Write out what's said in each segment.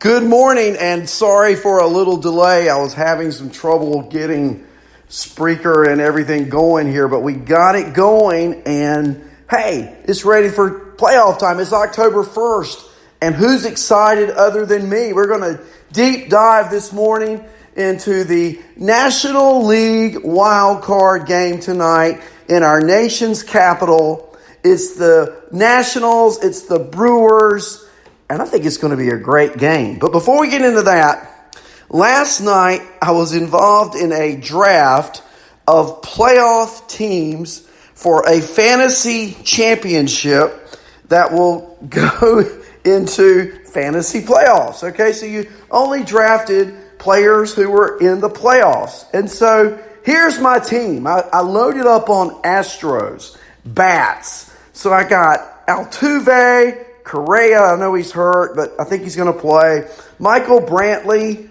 Good morning, and sorry for a little delay. I was having some trouble getting Spreaker and everything going here, but we got it going, and hey, it's ready for playoff time. It's October 1st, and who's excited other than me? We're going to deep dive this morning into the National League wild card game tonight in our nation's capital. It's the Nationals, it's the Brewers, and I think it's going to be a great game. But before we get into that, last night I was involved in a draft of playoff teams for a fantasy championship that will go into fantasy playoffs. Okay, so you only drafted players who were in the playoffs. And so here's my team. I loaded up on Astros, bats. So I got Altuve, Correa, I know he's hurt, but I think he's going to play. Michael Brantley.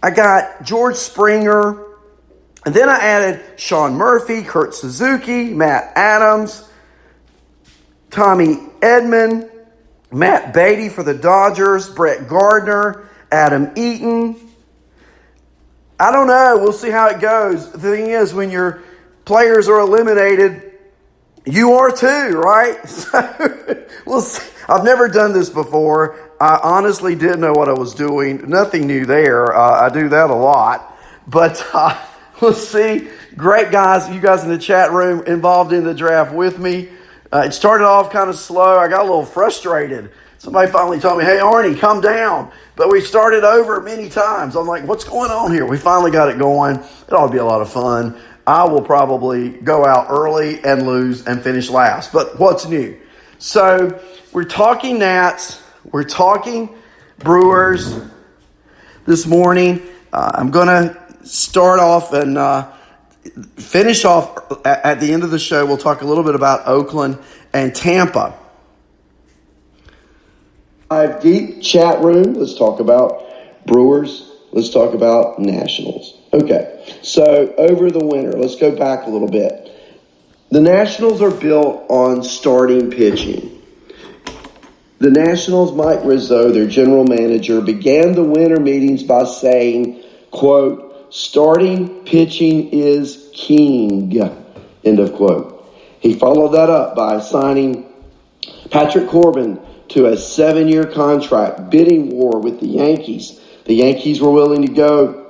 I got George Springer. And then I added Sean Murphy, Kurt Suzuki, Matt Adams, Tommy Edman, Matt Beatty for the Dodgers, Brett Gardner, Adam Eaton. I don't know. We'll see how it goes. The thing is, when your players are eliminated, you are too, right? So we'll see. I've never done this before. I honestly didn't know what I was doing. Nothing new there. I do that a lot. But we'll see. Great guys, you guys in the chat room involved in the draft with me. It started off kind of slow. I got a little frustrated. Somebody finally told me, hey, Arnie, come down. But we started over many times. I'm like, what's going on here? We finally got it going. It ought to be a lot of fun. I will probably go out early and lose and finish last. But what's new? So we're talking Nats. We're talking Brewers this morning. I'm going to start off and finish off at the end of the show. We'll talk a little bit about Oakland and Tampa. Deep chat room. Let's talk about Brewers. Let's talk about Nationals. Okay, so over the winter, let's go back a little bit. The Nationals are built on starting pitching. The Nationals, Mike Rizzo, their general manager, began the winter meetings by saying, quote, starting pitching is king, end of quote. He followed that up by signing Patrick Corbin to a 7-year contract, bidding war with the Yankees. The Yankees were willing to go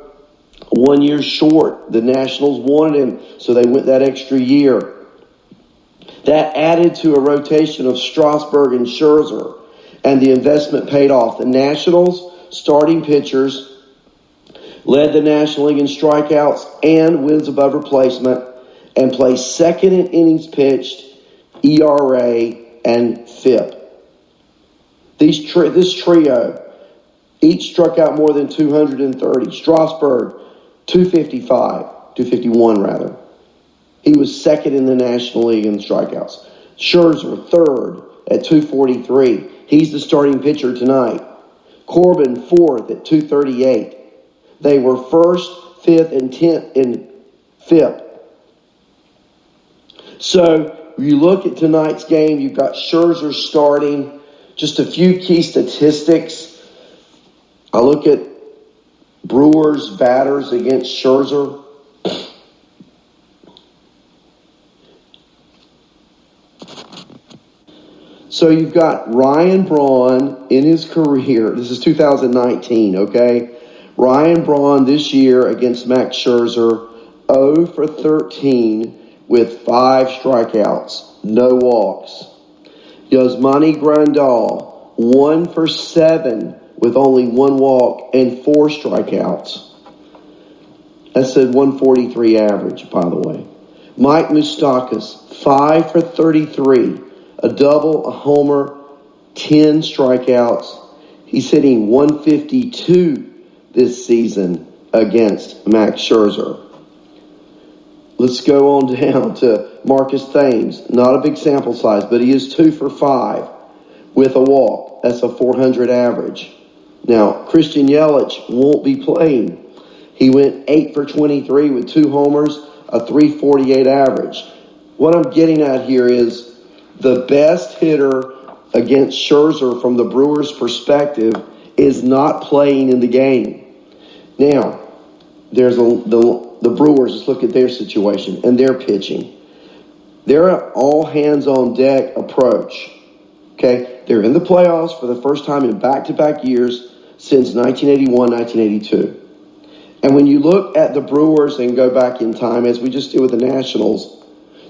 1 year short. The Nationals wanted him, so they went that extra year. That added to a rotation of Strasburg and Scherzer, and the investment paid off. The Nationals' starting pitchers led the National League in strikeouts and wins above replacement, and placed second in innings pitched, ERA, and FIP. This trio each struck out more than 230. Strasburg, 251 rather. He was second in the National League in strikeouts. Scherzer, third at 243. He's the starting pitcher tonight. Corbin, fourth at 238. They were first, fifth, and 10th in FIP. So you look at tonight's game, you've got Scherzer starting. Just a few key statistics. I look at Brewers batters against Scherzer. So you've got Ryan Braun in his career. This is 2019, okay? Ryan Braun this year against Max Scherzer, 0 for 13 with 5 strikeouts, no walks. Yasmani Grandal, 1 for 7 with only 1 walk and 4 strikeouts. That's a 143 average, by the way. Mike Moustakas, 5 for 33, a double, a homer, 10 strikeouts. He's hitting 152 this season against Max Scherzer. Let's go on down to Marcus Thames. Not a big sample size, but he is 2 for 5 with a walk. That's a 400 average. Now, Christian Yelich won't be playing. He went 8 for 23 with 2 homers, a 348 average. What I'm getting at here is the best hitter against Scherzer from the Brewers' perspective is not playing in the game. Now, there's the Brewers. Let's look at their situation and their pitching. They're an all-hands-on-deck approach. Okay? They're in the playoffs for the first time in back-to-back years since 1981, 1982. And when you look at the Brewers and go back in time, as we just did with the Nationals,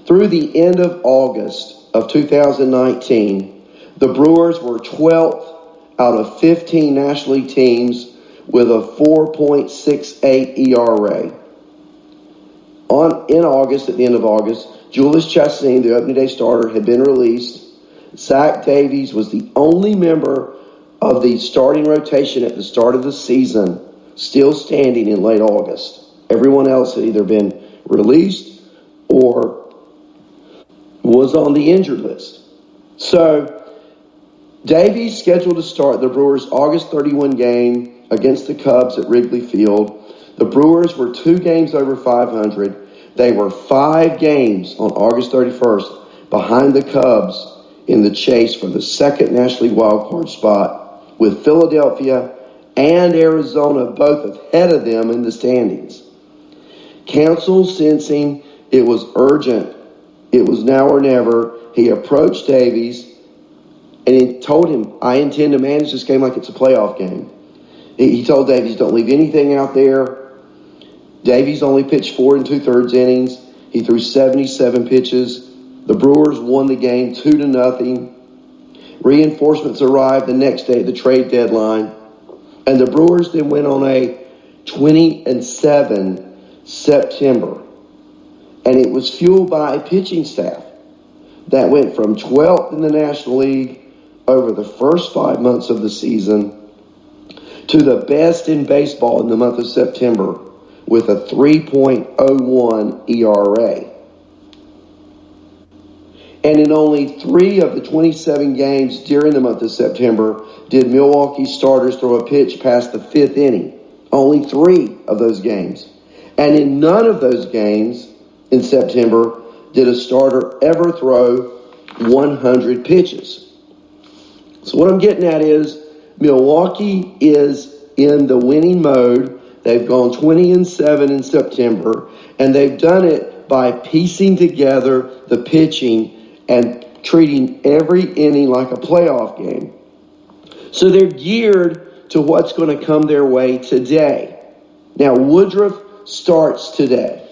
through the end of August of 2019, the Brewers were 12th out of 15 National League teams with a 4.68 ERA. In August, at the end of August, Julius Chastain, the opening day starter, had been released. Zach Davies was the only member of the starting rotation at the start of the season still standing in late August. Everyone else had either been released or was on the injured list. So Davies scheduled to start the Brewers' August 31 game against the Cubs at Wrigley Field. The Brewers were 2 games over 500. They were 5 games on August 31st behind the Cubs in the chase for the second National League wildcard spot, with Philadelphia and Arizona both ahead of them in the standings. Counsell, sensing it was urgent, it was now or never, he approached Davies and he told him, I intend to manage this game like it's a playoff game. He told Davies, don't leave anything out there. Davies only pitched 4 2/3 innings. He threw 77 pitches. The Brewers won the game 2-0. Reinforcements arrived the next day at the trade deadline. And the Brewers then went on a 20-7 September. And it was fueled by a pitching staff that went from 12th in the National League over the first 5 months of the season to the best in baseball in the month of September with a 3.01 ERA. And in only 3 of the 27 games during the month of September did Milwaukee starters throw a pitch past the 5th inning. Only 3 of those games. And in none of those games in September did a starter ever throw 100 pitches. So what I'm getting at is Milwaukee is in the winning mode. They've gone 20-7 in September, and they've done it by piecing together the pitching and treating every inning like a playoff game. So they're geared to what's going to come their way today. Now, Woodruff starts today.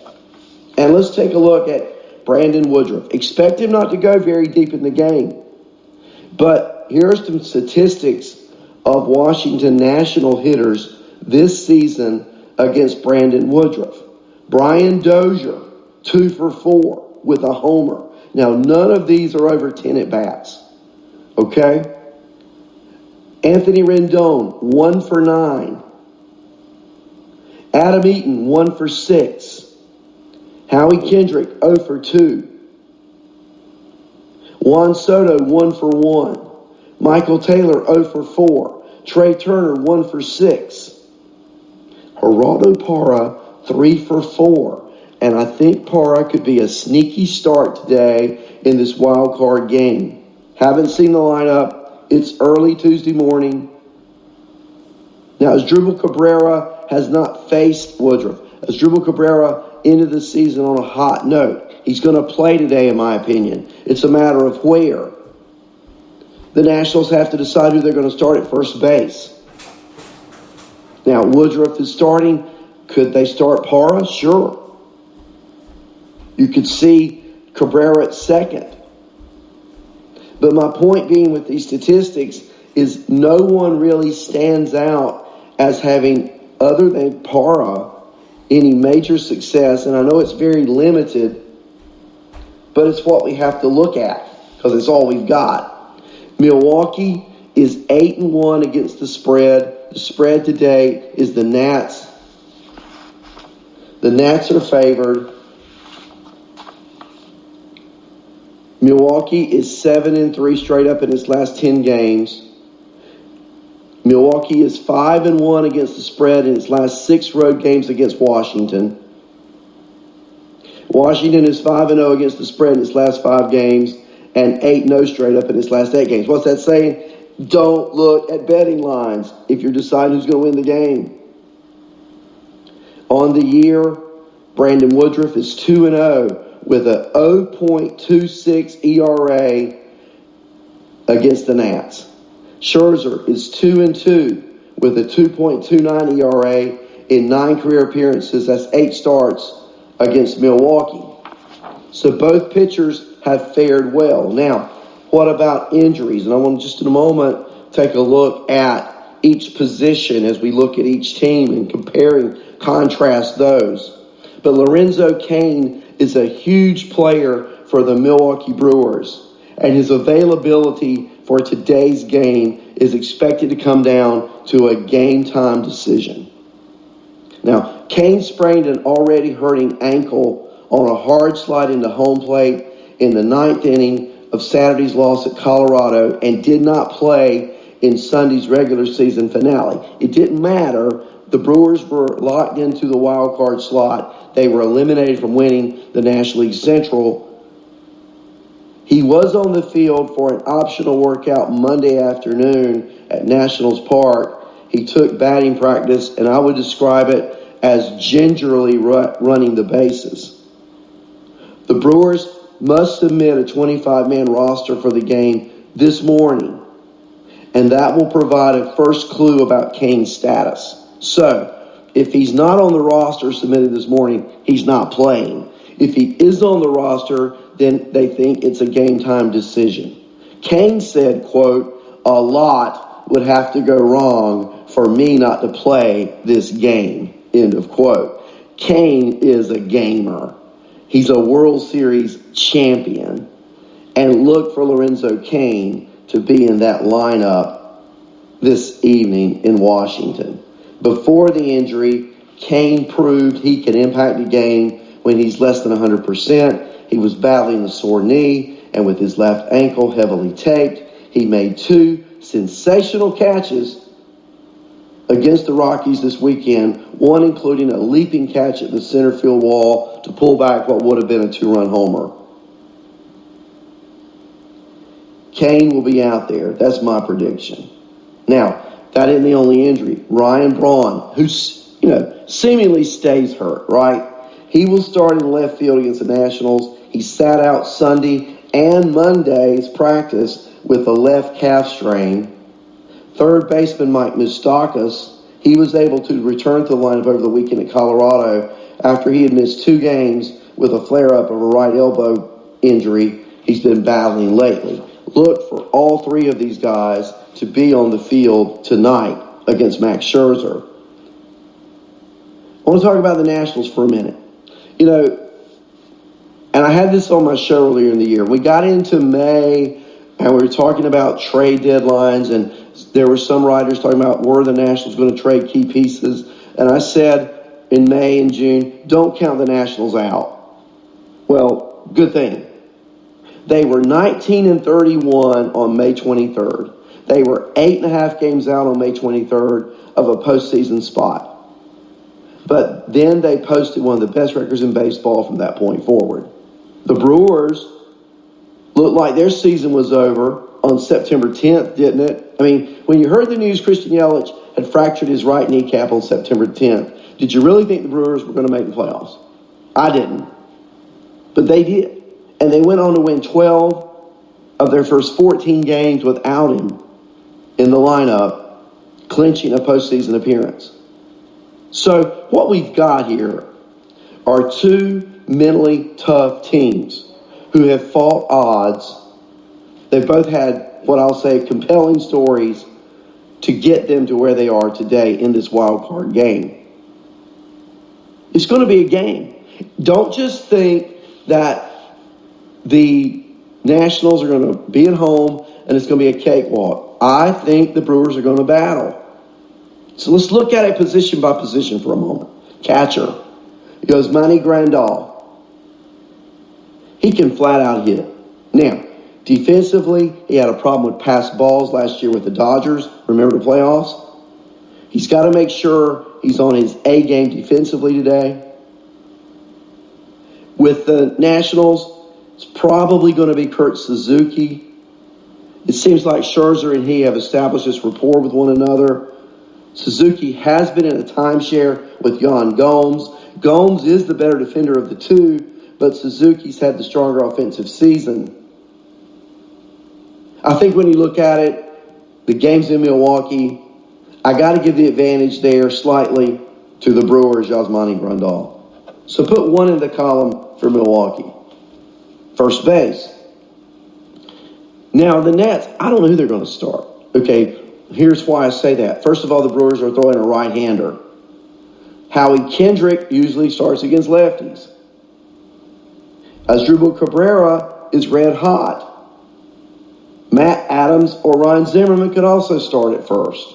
And let's take a look at Brandon Woodruff. Expect him not to go very deep in the game. But here are some statistics of Washington National hitters this season against Brandon Woodruff. Brian Dozier, 2 for 4 with a homer. Now, none of these are over 10 at-bats. Okay? Anthony Rendon, 1 for 9. Adam Eaton, 1 for 6. Howie Kendrick, 0 for 2. Juan Soto, 1 for 1. Michael Taylor, 0 for 4. Trey Turner, 1 for 6. Geraldo Parra, 3 for 4. And I think Parra could be a sneaky start today in this wild card game. Haven't seen the lineup. It's early Tuesday morning. Now, Asdrubal Cabrera has not faced Woodruff. Asdrubal Cabrera ended the season on a hot note. He's going to play today, in my opinion. It's a matter of where. The Nationals have to decide who they're going to start at first base. Now, Woodruff is starting. Could they start Parra? Sure. You could see Cabrera at second. But my point being with these statistics is no one really stands out as having, other than Parra, any major success. And I know it's very limited, but it's what we have to look at because it's all we've got. Milwaukee is 8-1 against the spread. The spread today is the Nats. The Nats are favored. Milwaukee is 7-3 straight up in its last 10 games. Milwaukee is 5-1 against the spread in its last 6 road games against Washington. Washington is 5-0 against the spread in its last 5 games and 8-0 straight up in its last 8 games. What's that saying? Don't look at betting lines if you're deciding who's going to win the game. On the year, Brandon Woodruff is 2-0 with a 0.26 ERA against the Nats. Scherzer is 2-2 with a 2.29 ERA in 9 career appearances. That's 8 starts against Milwaukee. So both pitchers have fared well. Now, what about injuries? And I want to just in a moment take a look at each position as we look at each team and contrast those. But Lorenzo Cain is a huge player for the Milwaukee Brewers, and his availability for today's game is expected to come down to a game-time decision. Now, Cain sprained an already hurting ankle on a hard slide into home plate in the 9th inning of Saturday's loss at Colorado and did not play in Sunday's regular season finale. It didn't matter. The Brewers were locked into the wild card slot. They were eliminated from winning the National League Central. He was on the field for an optional workout Monday afternoon at Nationals Park. He took batting practice, and I would describe it as gingerly running the bases. The Brewers must submit a 25-man roster for the game this morning, and that will provide a first clue about Cain's status. So, if he's not on the roster submitted this morning, he's not playing. If he is on the roster, then they think it's a game-time decision. Cain said, quote, "A lot would have to go wrong for me not to play this game," end of quote. Cain is a gamer. He's a World Series champion. And look for Lorenzo Cain to be in that lineup this evening in Washington. Before the injury, Cain proved he can impact a game when he's less than 100%. He was battling a sore knee, and with his left ankle heavily taped, he made 2 sensational catches against the Rockies this weekend, one including a leaping catch at the center field wall to pull back what would have been a 2-run homer. Cain will be out there. That's my prediction. Now, that isn't the only injury. Ryan Braun, who, seemingly stays hurt, right? He will start in left field against the Nationals. He sat out Sunday and Monday's practice with a left calf strain. Third baseman Mike Moustakas, he was able to return to the lineup over the weekend at Colorado after he had missed 2 games with a flare-up of a right elbow injury he's been battling lately. Look for all 3 of these guys to be on the field tonight against Max Scherzer. I want to talk about the Nationals for a minute. And I had this on my show earlier in the year. We got into May, and we were talking about trade deadlines, and there were some writers talking about were the Nationals going to trade key pieces. And I said in May and June, don't count the Nationals out. Well, good thing. They were 19-31 on May 23rd. They were 8.5 games out on May 23rd of a postseason spot. But then they posted one of the best records in baseball from that point forward. The Brewers looked like their season was over on September 10th, didn't it? I mean, when you heard the news Christian Yelich had fractured his right kneecap on September 10th, did you really think the Brewers were going to make the playoffs? I didn't. But they did. And they went on to win 12 of their first 14 games without him in the lineup, clinching a postseason appearance. So what we've got here are 2 mentally tough teams who have fought odds. They've both had what I'll say compelling stories to get them to where they are today in this wild card game. It's going to be a game. Don't just think that the Nationals are going to be at home and it's going to be a cakewalk. I think the Brewers are going to battle. So let's look at it position by position for a moment. Catcher. It goes Manny Grandal. He can flat out hit. Now, defensively, he had a problem with passed balls last year with the Dodgers. Remember the playoffs? He's got to make sure he's on his A game defensively today. With the Nationals, it's probably going to be Kurt Suzuki. It seems like Scherzer and he have established this rapport with one another. Suzuki has been in a timeshare with Yan Gomes. Gomes is the better defender of the two, but Suzuki's had the stronger offensive season. I think when you look at it, the game's in Milwaukee. I got to give the advantage there slightly to the Brewers, Yasmani Grandal. So put one in the column for Milwaukee. First base. Now, the Nats, I don't know who they're going to start. Okay, here's why I say that. First of all, the Brewers are throwing a right-hander. Howie Kendrick usually starts against lefties. Asdrubal Cabrera is red hot. Matt Adams or Ryan Zimmerman could also start at first.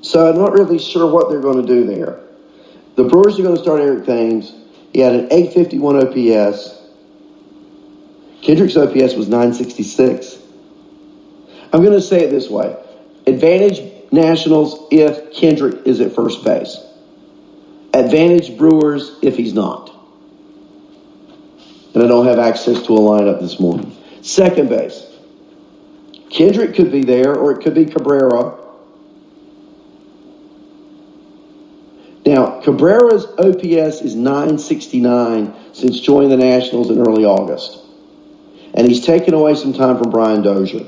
So I'm not really sure what they're going to do there. The Brewers are going to start Eric Thames. He had an 851 OPS. Kendrick's OPS was 966. I'm going to say it this way. Advantage Nationals if Kendrick is at first base. Advantage Brewers if he's not. And I don't have access to a lineup this morning. Second base. Kendrick could be there, or it could be Cabrera. Now, Cabrera's OPS is 969 since joining the Nationals in early August. And he's taken away some time from Brian Dozier.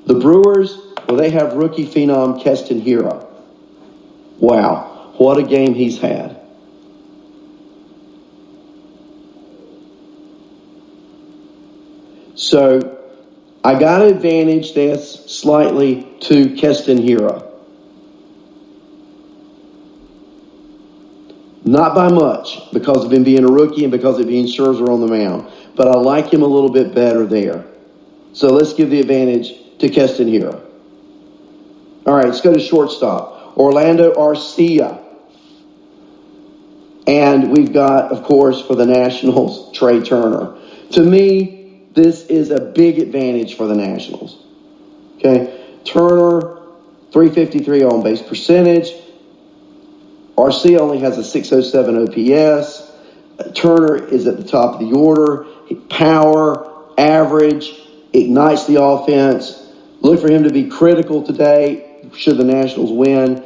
The Brewers, well, they have rookie phenom Keston Hiura. Wow, what a game he's had. So, I got to advantage this slightly to Keston Hiura. Not by much, because of him being a rookie and because of being Scherzer on the mound. But I like him a little bit better there. So let's give the advantage to Keston Hiura. All right, let's go to shortstop. Orlando Arcia. And we've got, of course, for the Nationals, Trey Turner. To me, this is a big advantage for the Nationals. Okay, Turner, 353 on base percentage. Arcia only has a 607 OPS. Turner is at the top of the order. Power, average, ignites the offense. Look for him to be critical today should the Nationals win.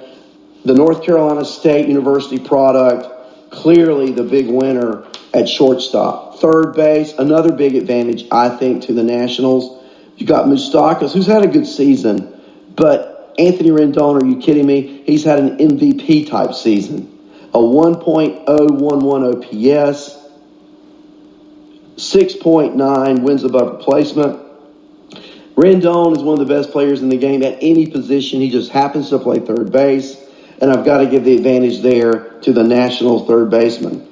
The North Carolina State University product, clearly the big winner at shortstop. Third base, another big advantage, I think, to the Nationals. You got Moustakas, who's had a good season, but Anthony Rendon, are you kidding me? He's had an MVP-type season. A 1.011 OPS, 6.9 wins above replacement. Rendon is one of the best players in the game at any position. He just happens to play third base, and I've got to give the advantage there to the Nationals third baseman.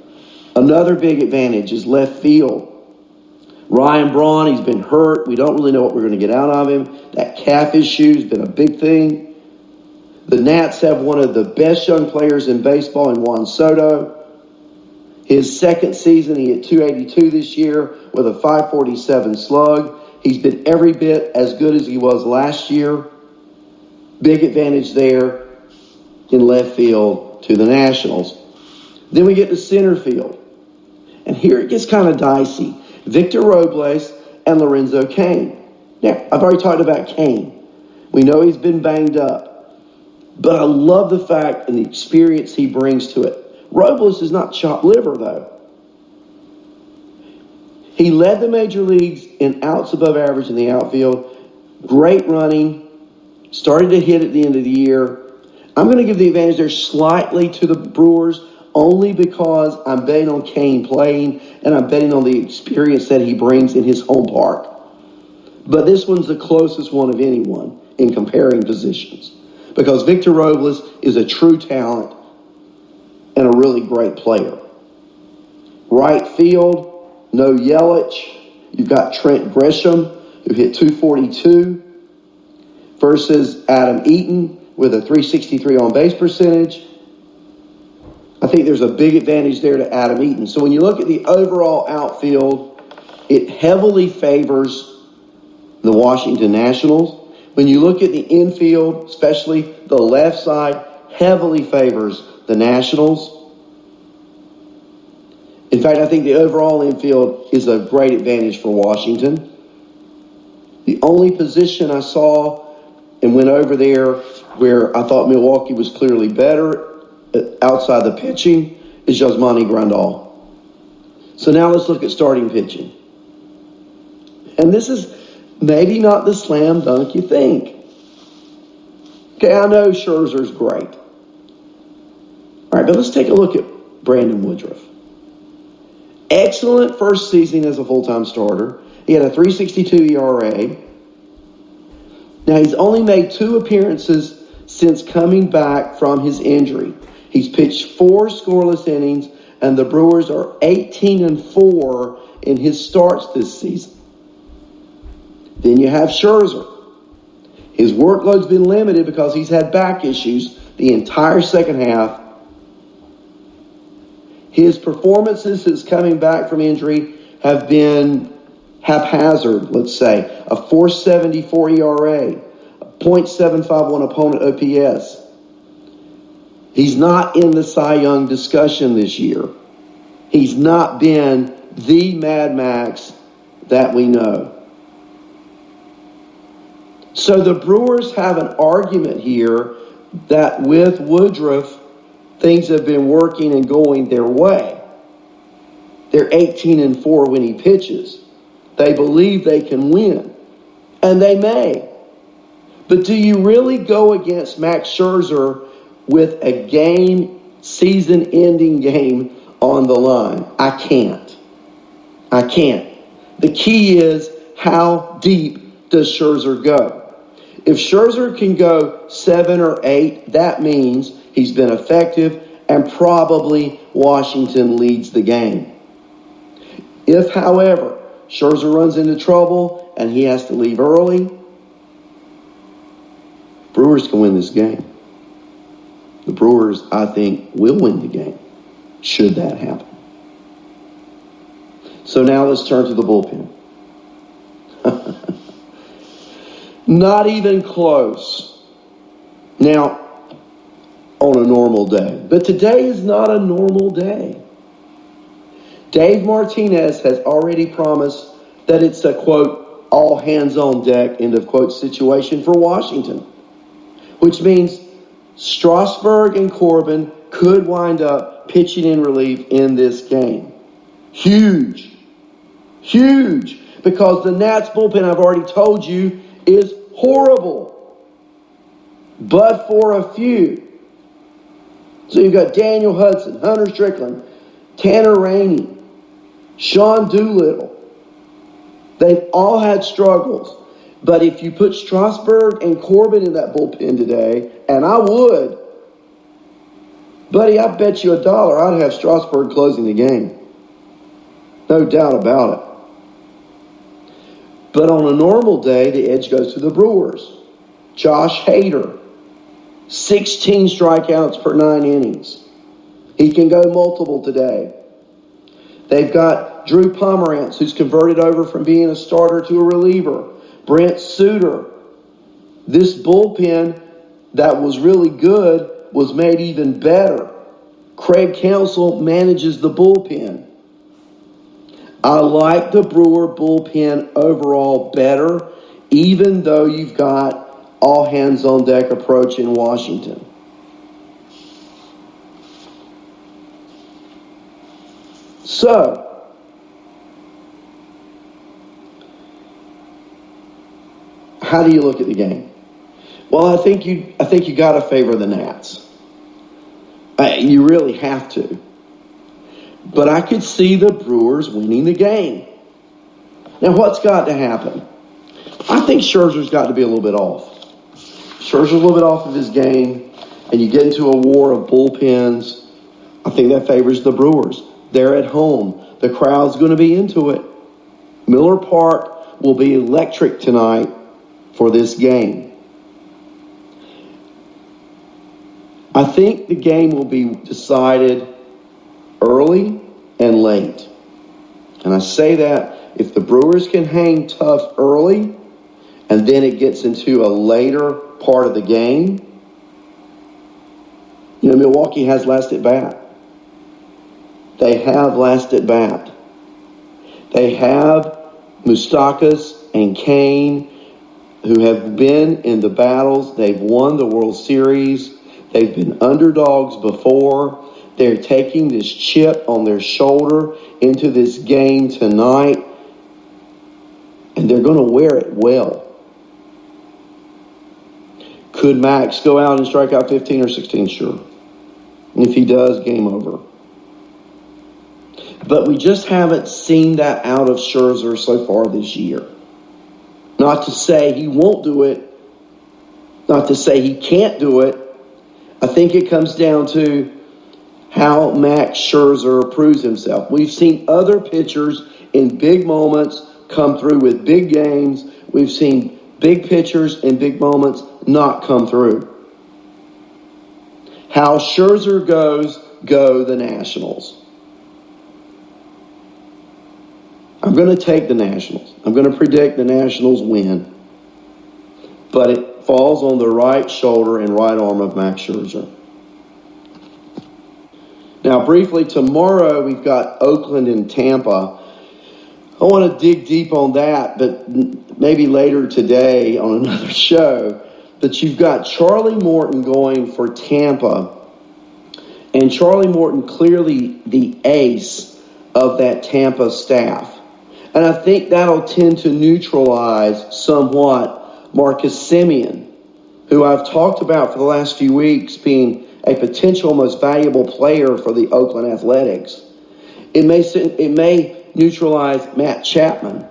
Another big advantage is left field. Ryan Braun, he's been hurt. We don't really know what we're going to get out of him. That calf issue has been a big thing. The Nats have one of the best young players in baseball in Juan Soto. His second season, he hit 282 this year with a 547 slug. He's been every bit as good as he was last year. Big advantage there in left field to the Nationals. Then we get to center field. And here it gets kind of dicey. Victor Robles and Lorenzo Cain. Now, I've already talked about Cain. We know he's been banged up. But I love the fact and the experience he brings to it. Robles is not chopped liver, though. He led the major leagues in outs above average in the outfield. Great running. Started to hit at the end of the year. I'm going to give the advantage there slightly to the Brewers, only because I'm betting on Cain playing, and I'm betting on the experience that he brings in his home park. But this one's the closest one of anyone in comparing positions, because Victor Robles is a true talent and a really great player. Right field, no Yelich. You've got Trent Grisham, who hit 242, versus Adam Eaton with a 363 on base percentage. I think there's a big advantage there to Adam Eaton. So when you look at the overall outfield, it heavily favors the Washington Nationals. When you look at the infield, especially the left side, heavily favors the Nationals. In fact, I think the overall infield is a great advantage for Washington. only position I saw and went over there where I thought Milwaukee was clearly better outside the pitching is Yasmani Grandal. So now let's look at starting pitching. And this is maybe not the slam dunk you think. Okay, I know Scherzer's great. All right, but let's take a look at Brandon Woodruff. Excellent first season as a full-time starter. He had a 3.62 ERA. Now, he's only made 2 appearances since coming back from his injury. He's pitched 4 scoreless innings, and the Brewers are 18-4 in his starts this season. Then you have Scherzer. His workload's been limited because he's had back issues the entire second half. His performances since coming back from injury have been haphazard, let's say. A 4.74 ERA, a .751 opponent OPS. He's not in the Cy Young discussion this year. He's not been the Mad Max that we know. So the Brewers have an argument here that with Woodruff, things have been working and going their way. They're 18-4 when he pitches. They believe they can win. And they may. But do you really go against Max Scherzer with a season-ending game on the line? I can't. The key is, how deep does Scherzer go? If Scherzer can go 7 or 8, that means he's been effective and probably Washington leads the game. If, however, Scherzer runs into trouble and he has to leave early, Brewers can win this game. The Brewers, I think, will win the game, should that happen. So now let's turn to the bullpen. Not even close. Now, on a normal day. But today is not a normal day. Dave Martinez has already promised that it's a, quote, all hands on deck, end of quote, situation for Washington. Which means Strasburg and Corbin could wind up pitching in relief in this game. Huge. Because the Nats bullpen, I've already told you, is horrible. But for a few. So you've got Daniel Hudson, Hunter Strickland, Tanner Rainey, Sean Doolittle. They've all had struggles. But if you put Strasburg and Corbin in that bullpen today, and I would, buddy, I bet you $1 I'd have Strasburg closing the game. No doubt about it. But on a normal day, the edge goes to the Brewers. Josh Hader, 16 strikeouts per 9 innings. He can go multiple today. They've got Drew Pomerantz, who's converted over from being a starter to a reliever. Brent Suter. This bullpen that was really good was made even better. Craig Counsell manages the bullpen. I like the Brewer bullpen overall better, even though you've got all hands on deck approach in Washington. So, how do you look at the game? Well, I think you got to favor the Nats. You really have to. But I could see the Brewers winning the game. Now, what's got to happen? I think Scherzer's got to be a little bit off. Scherzer's a little bit off of his game, and you get into a war of bullpens. I think that favors the Brewers. They're at home. The crowd's going to be into it. Miller Park will be electric tonight for this game. I think the game will be decided early and late. And I say that if the Brewers can hang tough early and then it gets into a later part of the game, Milwaukee has last at bat. They have last at bat. They have Moustakas and Kane who have been in the battles. They've won the World Series. They've been underdogs before. They're taking this chip on their shoulder into this game tonight, and they're going to wear it well. Could Max go out and strike out 15 or 16? Sure. And if he does, game over. But we just haven't seen that out of Scherzer so far this year. Not to say he won't do it. Not to say he can't do it. I think it comes down to how Max Scherzer proves himself. We've seen other pitchers in big moments come through with big games. We've seen big pitchers in big moments not come through. How Scherzer goes, go the Nationals. I'm going to take the Nationals. I'm going to predict the Nationals win. But it falls on the right shoulder and right arm of Max Scherzer. Now, briefly, tomorrow we've got Oakland and Tampa. I want to dig deep on that, but maybe later today on another show. But you've got Charlie Morton going for Tampa. And Charlie Morton clearly the ace of that Tampa staff. And I think that'll tend to neutralize somewhat Marcus Semien, who I've talked about for the last few weeks being a potential most valuable player for the Oakland Athletics. It may neutralize Matt Chapman.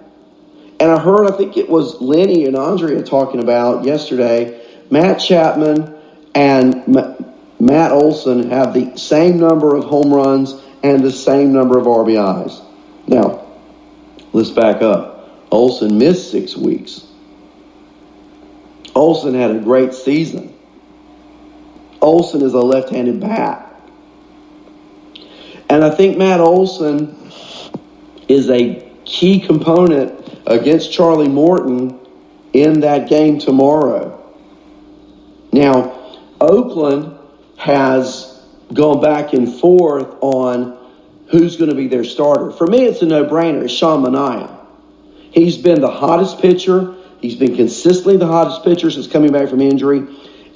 And I think it was Lenny and Andrea talking about yesterday, Matt Chapman and Matt Olson have the same number of home runs and the same number of RBIs. Now, let's back up. Olson missed 6 weeks. Olson had a great season. Olson is a left-handed bat. And I think Matt Olson is a key component against Charlie Morton in that game tomorrow. Now, Oakland has gone back and forth on who's going to be their starter. For me, it's a no-brainer. It's Sean Manaea. He's been the hottest pitcher. He's been consistently the hottest pitcher since coming back from injury.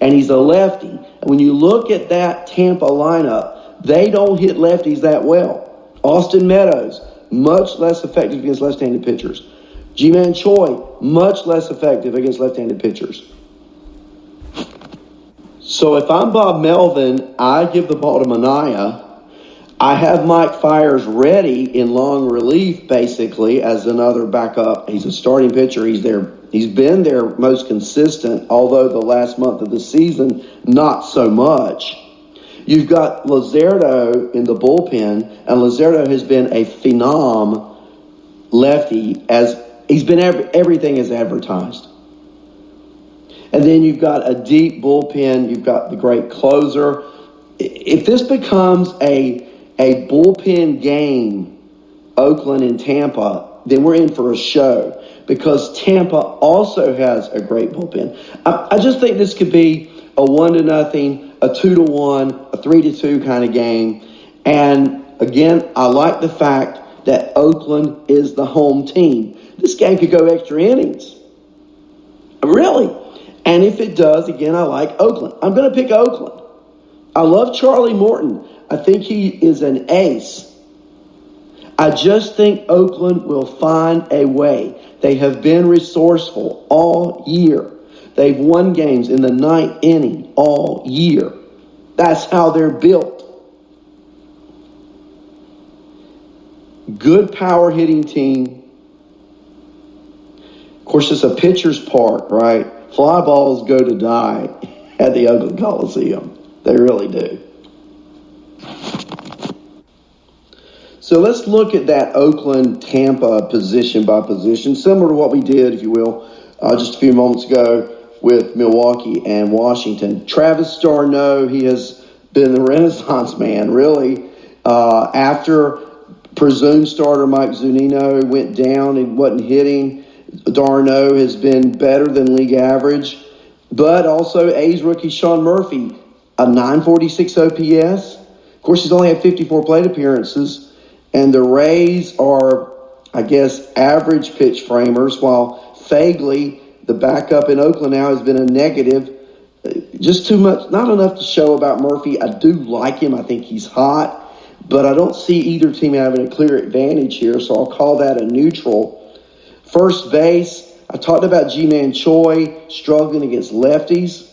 And he's a lefty. And when you look at that Tampa lineup, they don't hit lefties that well. Austin Meadows, much less effective against left-handed pitchers. Ji-Man Choi, much less effective against left-handed pitchers. So if I'm Bob Melvin, I give the ball to Manaea. I have Mike Fiers ready in long relief, basically, as another backup. He's a starting pitcher. He's been their most consistent, although the last month of the season, not so much. You've got Luzardo in the bullpen, and Luzardo has been a phenom lefty, as he's been everything is advertised. And then you've got a deep bullpen. You've got the great closer. If this becomes a bullpen game, Oakland and Tampa, then we're in for a show, because Tampa also has a great bullpen. I just think this could be a 1-0, a 2-1, a 3-2 kind of game. And again, I like the fact that Oakland is the home team. This game could go extra innings. Really. And if it does, again, I like Oakland. I'm going to pick Oakland. I love Charlie Morton. I think he is an ace. I just think Oakland will find a way. They have been resourceful all year. They've won games in the ninth inning all year. That's how they're built. Good power hitting team. Of course, it's a pitcher's park, right? Fly balls go to die at the Oakland Coliseum. They really do. So let's look at that Oakland-Tampa position by position, similar to what we did, if you will, just a few moments ago with Milwaukee and Washington. Travis d'Arnaud, he has been the Renaissance man, really. After presumed starter Mike Zunino went down and wasn't hitting, d'Arnaud has been better than league average. But also A's rookie Sean Murphy, a 946 OPS. Of course, he's only had 54 plate appearances. And the Rays are, I guess, average pitch framers, while Fagley the backup in Oakland now has been a negative. Just too much, not enough to show about Murphy. I do like him. I think he's hot. But I don't see either team having a clear advantage here, so I'll call that a neutral. First base, I talked about G-Man Choi struggling against lefties.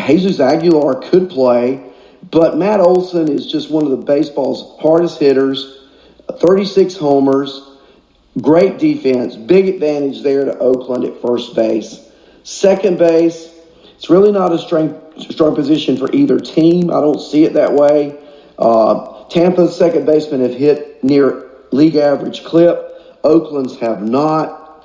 Jesus Aguilar could play, but Matt Olson is just one of the baseball's hardest hitters. 36 homers, great defense, big advantage there to Oakland at first base. Second base, it's really not a strong position for either team. I don't see it that way. Tampa's second basemen have hit near league average clip. Oakland's have not.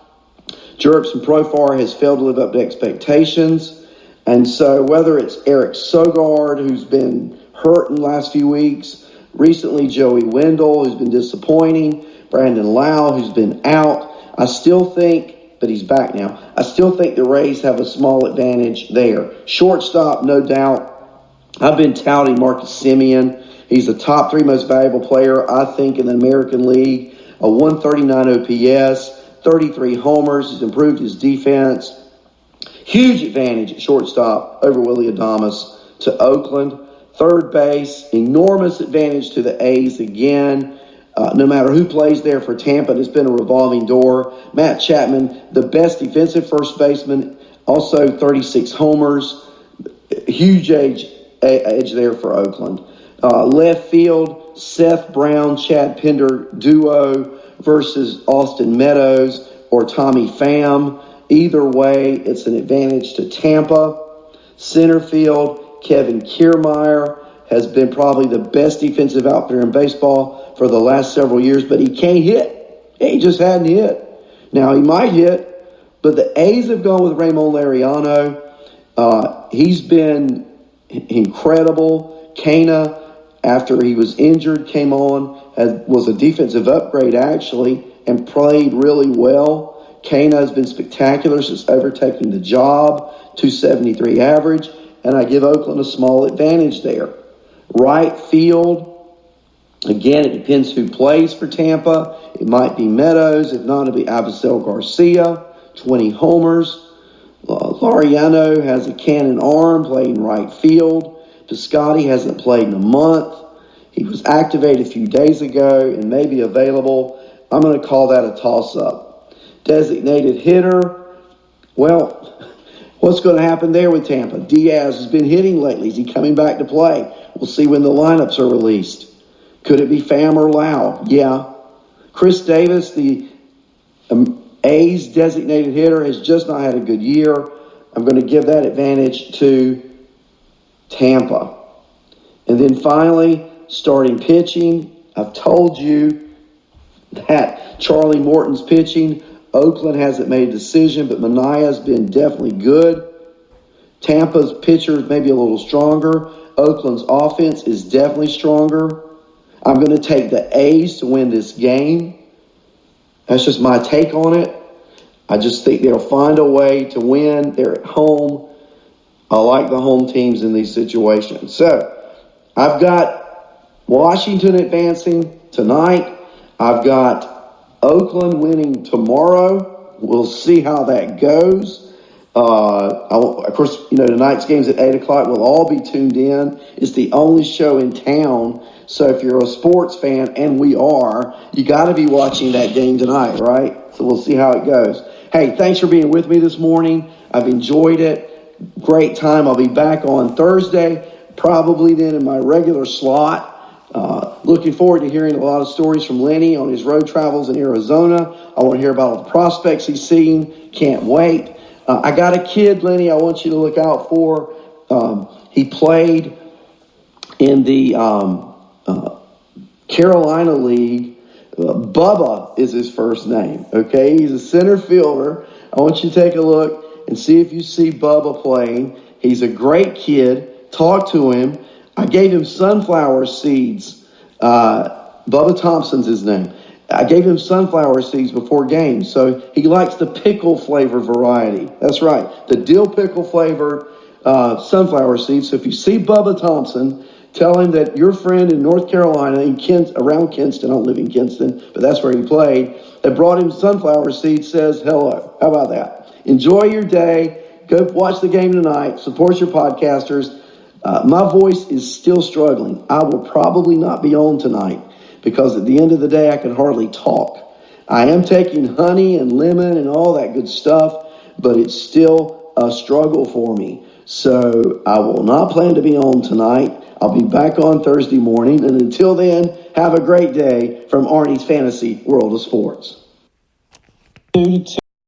Jurickson Profar has failed to live up to expectations. And so whether it's Eric Sogard, who's been hurt in the last few weeks, recently Joey Wendell, who's been disappointing, Brandon Lau, who's been out, I still think, but he's back now, I still think the Rays have a small advantage there. Shortstop, no doubt. I've been touting Marcus Semien. He's the top 3 most valuable player, I think, in the American League. A 139 OPS, 33 homers. He's improved his defense. Huge advantage at shortstop over Willie Adames to Oakland. Third base, enormous advantage to the A's again. No matter who plays there for Tampa, it's been a revolving door. Matt Chapman, the best defensive first baseman, also 36 homers. Huge edge there for Oakland. Left field, Seth Brown, Chad Pender duo versus Austin Meadows or Tommy Pham. Either way, it's an advantage to Tampa. Center field, Kevin Kiermaier has been probably the best defensive outfielder in baseball for the last several years, but he can't hit. He just hadn't hit. Now, he might hit, but the A's have gone with Ramon Laureano. He's been incredible. Cana, after he was injured, came on, was a defensive upgrade, actually, and played really well. Cana has been spectacular since overtaking the job, 273 average, and I give Oakland a small advantage there. Right field, again, it depends who plays for Tampa. It might be Meadows. If not, it'll be Avisel Garcia, 20 homers. Laureano has a cannon arm, playing right field. Piscotty hasn't played in a month. He was activated a few days ago and may be available. I'm going to call that a toss-up. Designated hitter, well, what's going to happen there with Tampa? Diaz has been hitting lately. Is he coming back to play? We'll see when the lineups are released. Could it be Pham or Lau? Yeah. Chris Davis, the A's designated hitter, has just not had a good year. I'm going to give that advantage to Tampa. And then finally, starting pitching. I've told you that Charlie Morton's pitching. Oakland hasn't made a decision, but Manaya's been definitely good. Tampa's pitcher is maybe a little stronger. Oakland's offense is definitely stronger. I'm going to take the A's to win this game. That's just my take on it. I just think they'll find a way to win. They're at home. I like the home teams in these situations. So, I've got Washington advancing tonight. I've got Oakland winning tomorrow. We'll see how that goes. Of course, tonight's game's at 8 o'clock. We'll all be tuned in. It's the only show in town. So if you're a sports fan, and we are, you got to be watching that game tonight, right? So we'll see how it goes. Hey, thanks for being with me this morning. I've enjoyed it. Great time. I'll be back on Thursday, probably then in my regular slot. Looking forward to hearing a lot of stories from Lenny on his road travels in Arizona. I want to hear about all the prospects he's seen. Can't wait. I got a kid, Lenny, I want you to look out for. He played in the Carolina League. Bubba is his first name, okay? He's a center fielder. I want you to take a look and see if you see Bubba playing. He's a great kid. Talk to him. I gave him sunflower seeds. Bubba Thompson's his name. I gave him sunflower seeds before games, so he likes the pickle flavor variety. That's right, the dill pickle flavored sunflower seeds. So if you see Bubba Thompson, Tell him that your friend in North Carolina, around Kinston, I don't live in Kinston, but that's where he played, that brought him sunflower seeds says hello. How about that? Enjoy your day. Go watch the game tonight. Support your podcasters. My voice is still struggling. I will probably not be on tonight because at the end of the day, I can hardly talk. I am taking honey and lemon and all that good stuff, but it's still a struggle for me. So I will not plan to be on tonight. I'll be back on Thursday morning. And until then, have a great day from Arnie's Fantasy World of Sports.